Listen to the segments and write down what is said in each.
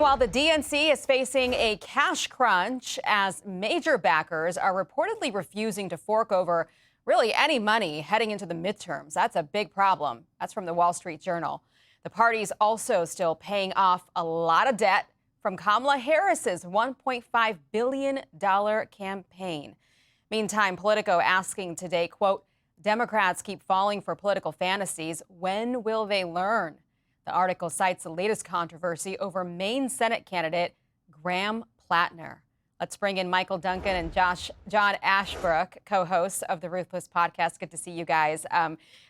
While the DNC is facing a cash crunch as major backers are reportedly refusing to fork over really any money heading into the midterms. That's a big problem. That's from the Wall Street Journal. The party's also still paying off a lot of debt from Kamala Harris's $1.5 billion campaign. Meantime, Politico asking today, quote, Democrats keep falling for political fantasies. When will they learn? The article cites the latest controversy over Maine Senate candidate Graham Plattner. Let's bring in Michael Duncan and John Ashbrook, co-hosts of the Ruthless podcast. Good to see you guys.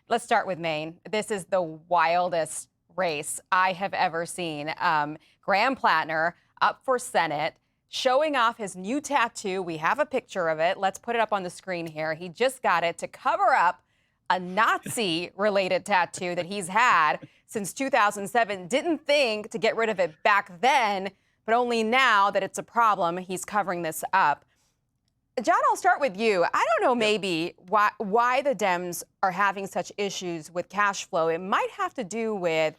Let's start with Maine. This is the wildest race I have ever seen. Graham Plattner up for Senate, showing off his new tattoo. We have a picture of it. Let's put it up on the screen here. He just got it to cover up a Nazi-related tattoo that he's had since 2007. Didn't think to get rid of it back then, but only now that it's a problem, he's covering this up. John, I'll start with you. I don't know maybe why the Dems are having such issues with cash flow. It might have to do with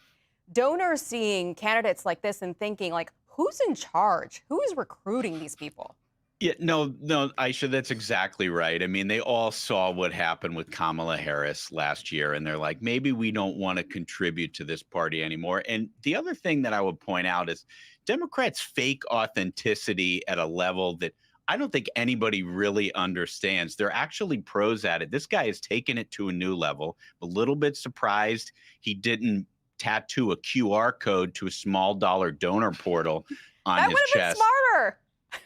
donors seeing candidates like this and thinking, like, who's in charge? Who is recruiting these people? Yeah, no, Aisha, that's exactly right. I mean, they all saw what happened with Kamala Harris last year, and they're like, maybe we don't want to contribute to this party anymore. And the other thing that I would point out is Democrats fake authenticity at a level that I don't think anybody really understands. They're actually pros at it. This guy has taken it to a new level. A little bit surprised he didn't tattoo a QR code to a small dollar donor portal on his chest. That would have been smarter.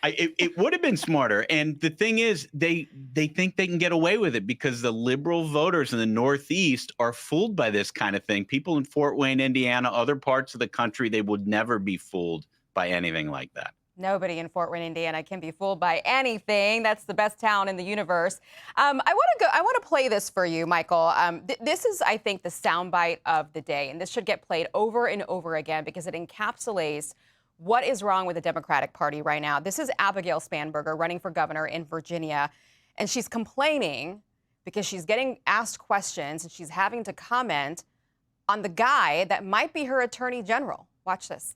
It would have been smarter. And the thing is, they think they can get away with it because the liberal voters in the Northeast are fooled by this kind of thing. People in Fort Wayne, Indiana, other parts of the country, they would never be fooled by anything like that. Nobody in Fort Wayne, Indiana can be fooled by anything. That's the best town in the universe. I want to play this for you, Michael. This is, I think, the soundbite of the day. And this should get played over and over again because it encapsulates what is wrong with the Democratic Party right now. This is Abigail Spanberger running for governor in Virginia, and she's complaining because she's getting asked questions and she's having to comment on the guy that might be her attorney general. Watch this.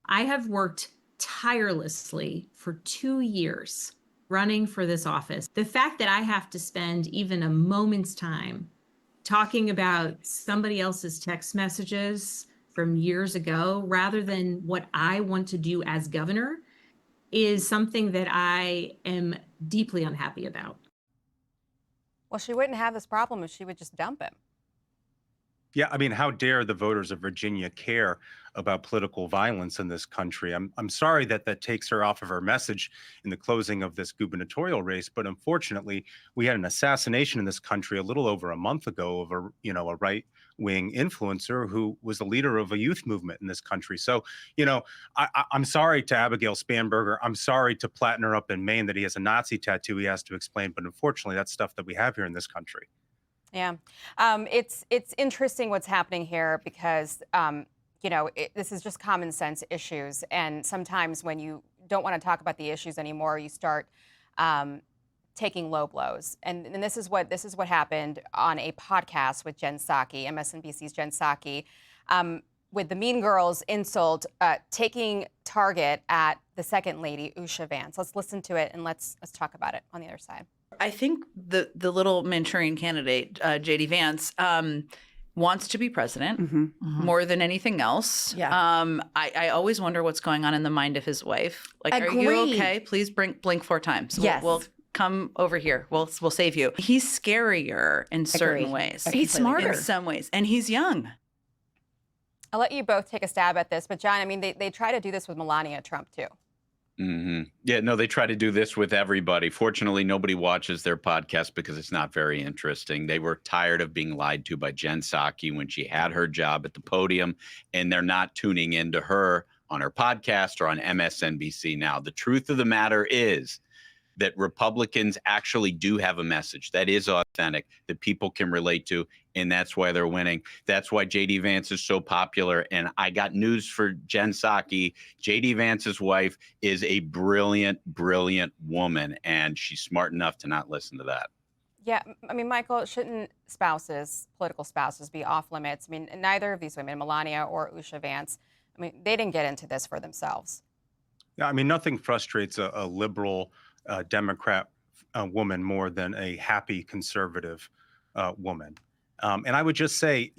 I have worked tirelessly for 2 years running for this office. The fact that I have to spend even a moment's time talking about somebody else's text messages from years ago, rather than what I want to do as governor, is something that I am deeply unhappy about. Well, she wouldn't have this problem if she would just dump him. Yeah, I mean, how dare the voters of Virginia care about political violence in this country? I'm sorry that takes her off of her message in the closing of this gubernatorial race, but unfortunately, we had an assassination in this country a little over a month ago of a right-wing influencer who was the leader of a youth movement in this country. So, I'm sorry to Abigail Spanberger. I'm sorry to Plattner up in Maine that he has a Nazi tattoo he has to explain, but unfortunately, that's stuff that we have here in this country. Yeah, it's interesting what's happening here because, this is just common sense issues. And sometimes when you don't want to talk about the issues anymore, you start taking low blows. And this is what happened on a podcast with Jen Psaki, MSNBC's Jen Psaki, with the Mean Girls insult taking target at the second lady, Usha Vance. Let's listen to it and let's talk about it on the other side. I think the little Manchurian candidate, J.D. Vance, wants to be president more than anything else. Yeah. I always wonder what's going on in the mind of his wife. Like, are you okay? Please blink 4 times. Yes. We'll come over here. We'll save you. He's scarier in certain ways. He's smarter in some ways, and he's young. I'll let you both take a stab at this, but John, I mean, they try to do this with Melania Trump too. Yeah, no, they try to do this with everybody. Fortunately, nobody watches their podcast because it's not very interesting. They were tired of being lied to by Jen Psaki when she had her job at the podium, and they're not tuning into her on her podcast or on MSNBC now. The truth of the matter is that Republicans actually do have a message that is authentic, that people can relate to, and that's why they're winning. That's why J.D. Vance is so popular. And I got news for Jen Psaki. J.D. Vance's wife is a brilliant, brilliant woman, and she's smart enough to not listen to that. Yeah, I mean, Michael, shouldn't political spouses, be off limits? I mean, neither of these women, Melania or Usha Vance, I mean, they didn't get into this for themselves. Yeah, I mean, nothing frustrates a liberal Democrat woman more than a happy conservative woman. And I would just say,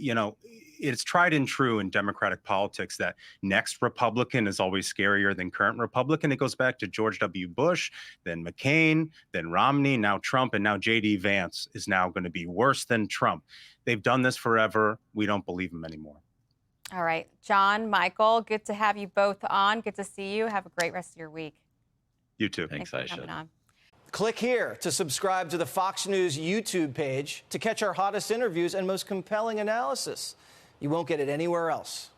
it's tried and true in Democratic politics that next Republican is always scarier than current Republican. It goes back to George W. Bush, then McCain, then Romney, now Trump, and now J.D. Vance is now going to be worse than Trump. They've done this forever. We don't believe them anymore. All right. John, Michael, good to have you both on. Good to see you. Have a great rest of your week. You too. Thanks, for coming Aisha. on. Click here to subscribe to the Fox News YouTube page to catch our hottest interviews and most compelling analysis. You won't get it anywhere else.